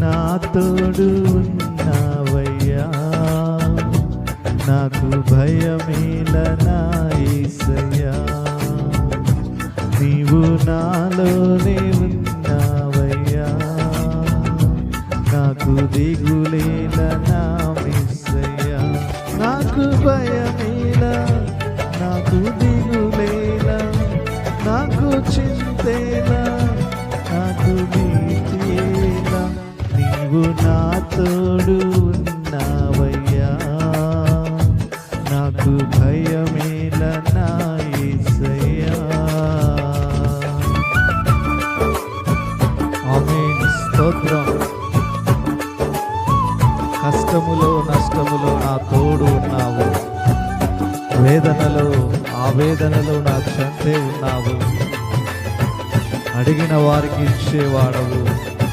నా తోడు ఉన్నావయ్యా, నాకు భయమేల నా యేసయ్యా. నీవు నాలోనే ఉన్నావయ్యా, నాకు దిగులేల నా యేసయ్యా. నాకు భయమేల, నాకు దిగులేల, నాకు చింతేలా, నాకు నీతియేలా. నీవు నా తోడు ఉన్నావయ్యా, నాకు భయమేల నా యేసయ్యా. ఆమేన్, స్తోత్రం. కష్టములో నష్టములో నా తోడు ఉన్నావు, వేదనలో ఆవేదనలో నా చెంతే ఉన్నావు, అడిగిన వారికి ఇచ్చేవాడవు.